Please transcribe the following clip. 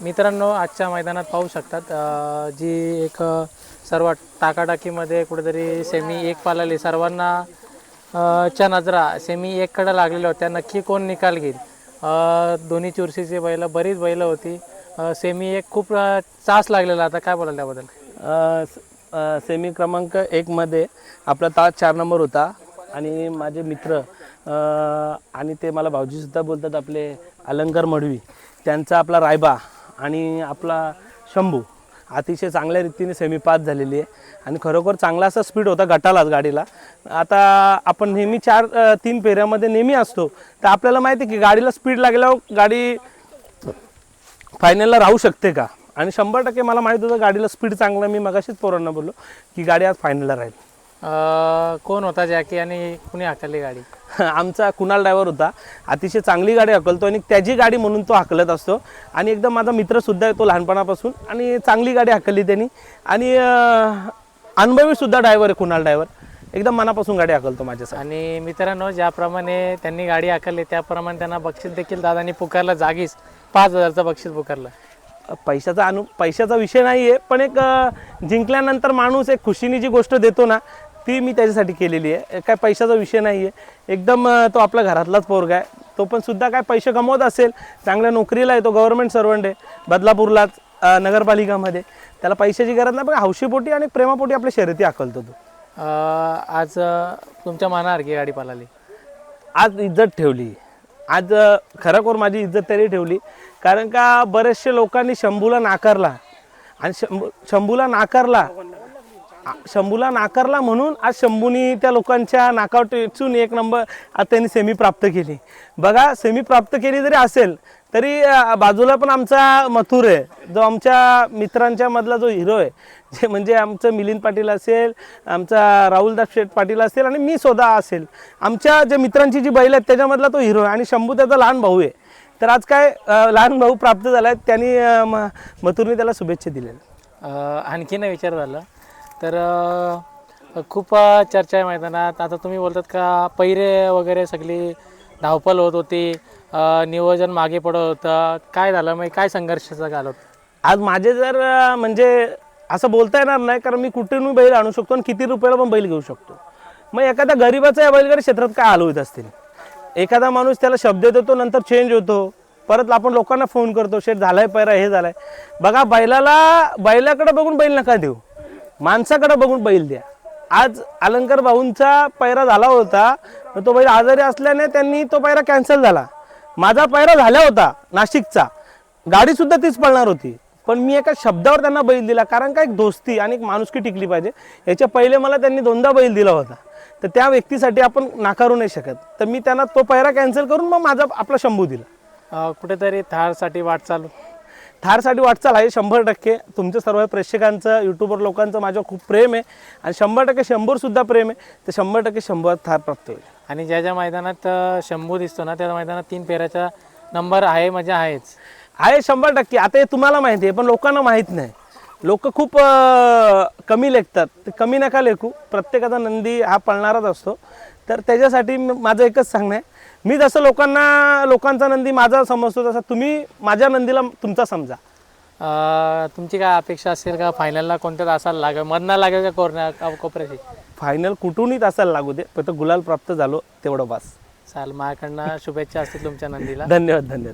मित्रांनो, आजच्या मैदानात पाहू शकतात जी एक सर्व टाकाटाकीमध्ये कुठेतरी सेमी एक पालाली सर्वांना च्या नजरा सेमी एककडे लागलेल्या होत्या. नक्की कोण निकाल घेईल. दोन्ही चुरशीची बैलं बरीच बैलं होती. सेमी एक खूप चास लागलेला. आता काय बोलाल त्याबद्दल? सेमी क्रमांक 1 मध्ये आपला तास 4 नंबर होता आणि माझे मित्र आणि ते मला भाऊजीसुद्धा बोलतात आपले अलंकार मडवी, त्यांचा आपला रायबा आणि आपला शंभू अतिशय चांगल्या रीतीने सेमी पास झालेली आहे आणि खरोखर चांगला असा स्पीड होता गटालाच गाडीला. आता आपण नेहमी 3 फेऱ्यामध्ये नेहमी असतो, तर आपल्याला माहिती आहे की गाडीला स्पीड लागल्यावर गाडी फायनलला राहू शकते का, आणि 100% मला माहीत होतं गाडीला स्पीड चांगला. मी मगाशीच पोरांना बोललो की गाडी आज फायनलला राहील. कोण होता जॅकी आणि कुणी हाकलली गाडी? आमचा कुणाल ड्रायव्हर होता. अतिशय चांगली गाडी हाकलतो आणि त्याची गाडी म्हणून तो हाकलत असतो आणि एकदम माझा मित्रसुद्धा आहे तो लहानपणापासून, आणि चांगली गाडी हाकलली त्यांनी आणि अनुभवीसुद्धा ड्रायव्हर आहे कुणाल ड्रायव्हर. एकदम मनापासून गाडी हाकलतो माझ्यासाठी. आणि मित्रांनो, ज्याप्रमाणे त्यांनी गाडी हाकलली त्याप्रमाणे त्यांना बक्षीस देखील दादांनी पुकारलं. जागीच 5,000चं बक्षीस पुकारलं. पैशाचा विषय नाही आहे, पण एक जिंकल्यानंतर माणूस एक खुशीने जी गोष्ट देतो ना, ती मी त्याच्यासाठी केलेली आहे. काय पैशाचा विषय नाही आहे. एकदम तो आपल्या घरातलाच पोरगा आहे. तो पण सुद्धा काय पैसे कमवत असेल, चांगल्या नोकरीला आहे, तो गव्हर्नमेंट सर्वंट आहे बदलापूरलाच नगरपालिकामध्ये. त्याला पैशाची गरज नाही, पण हौशीपोटी आणि प्रेमापोटी आपल्या शर्यती हाकलतो तो. आज तुमच्या मनासारखी गाडी पळाली. आज इज्जत ठेवली. आज खरोखर माझी इज्जत तरी ठेवली, कारण का बरेचसे लोकांनी शंभूला नाकारला आणि शंभूला नाकारला म्हणून आज शंभूनी त्या लोकांच्या नाकावर टेचून 1 नंबर आज त्यांनी सेमी प्राप्त केली. बघा, सेमी प्राप्त केली जरी असेल तरी बाजूला पण आमचा मथुर आहे, जो आमच्या मित्रांच्या मधला जो हिरो आहे, जे म्हणजे आमचं मिलिंद पाटील असेल, आमचा राहुलदास शेठ पाटील असेल आणि मी स्वतः असेल. आमच्या जे मित्रांची जी बैल आहेत त्याच्यामधला तो हिरो आहे आणि शंभू त्याचा लहान भाऊ आहे. तर आज काय लहान भाऊ प्राप्त झाला आहे, त्यांनी मथुरने त्याला शुभेच्छा दिलेल्या. आणखी नाही विचार झाला तर खूप चर्चा आहे मैदानात. आता तुम्ही बोलतात का पैरे वगैरे सगळी धावपल होत होती, नियोजन मागे पडत होतं, काय झालं मग? काय संघर्षाचा काल होता आज माझे? जर म्हणजे असं बोलता येणार नाही, कारण मी कुठूनही बैल आणू शकतो आणि किती रुपयाला पण बैल घेऊ शकतो. मग एखाद्या गरीबाचा या बैलगाडी क्षेत्रात काय हाल होत असतील. एखादा माणूस त्याला शब्द देतो, नंतर चेंज होतो, परत आपण लोकांना फोन करतो, शेट झालाय पैरा, हे झालाय. बघा, बैलाकडे बघून बैल नका देऊ, माणसाकडे बघून बैल द्या. आज अलंकार भाऊंचा पैरा झाला होता, तो बैल आजारी असल्याने त्यांनी तो पैरा कॅन्सल झाला. माझा पैरा झाला होता नाशिकचा, गाडी सुद्धा तीच पळणार होती, पण मी एका शब्दावर त्यांना बैल दिला, कारण का एक दोस्ती आणि एक माणुसकी टिकली पाहिजे. याच्या पहिले मला त्यांनी 2दा बैल दिला होता, तर त्या व्यक्तीसाठी आपण नाकारू नाही शकत. तर मी त्यांना तो पैरा कॅन्सल करून मग आपला शंभू दिला. कुठेतरी थारसाठी वाटचाल आहे 100%. तुमचं सर्व प्रेक्षकांचं, युट्यूबर लोकांचं माझ्यावर खूप प्रेम आहे आणि 100% शंभूवर सुद्धा प्रेम आहे. तर 100% शंभूवर थार प्राप्त होईल. आणि ज्या मैदानात शंभू दिसतो ना, त्या मैदानात 3 फेऱ्याचा नंबर आहे, म्हणजे आहे 100%. आता हे तुम्हाला माहिती आहे, पण लोकांना माहीत नाही. लोक खूप कमी लेखतात. ते कमी नका लेखू. प्रत्येकाचा नंदी हा पळणाराच असतो. तर त्याच्यासाठी माझं एकच सांगणं आहे, मी जसं लोकांचा नंदी माझा समजतो, तसा तुम्ही माझ्या नंदीला तुमचा समजा. तुमची काय अपेक्षा असेल का? फायनलला कोणत्या तासाला लागेल, मधना लागेल का कोपऱ्याची? फायनल कुठूनही तासाला लागू दे, फक्त गुलाल प्राप्त झालो तेवढं बस. चाल, माझ्याकडनं शुभेच्छा असतील तुमच्या नंदीला. धन्यवाद.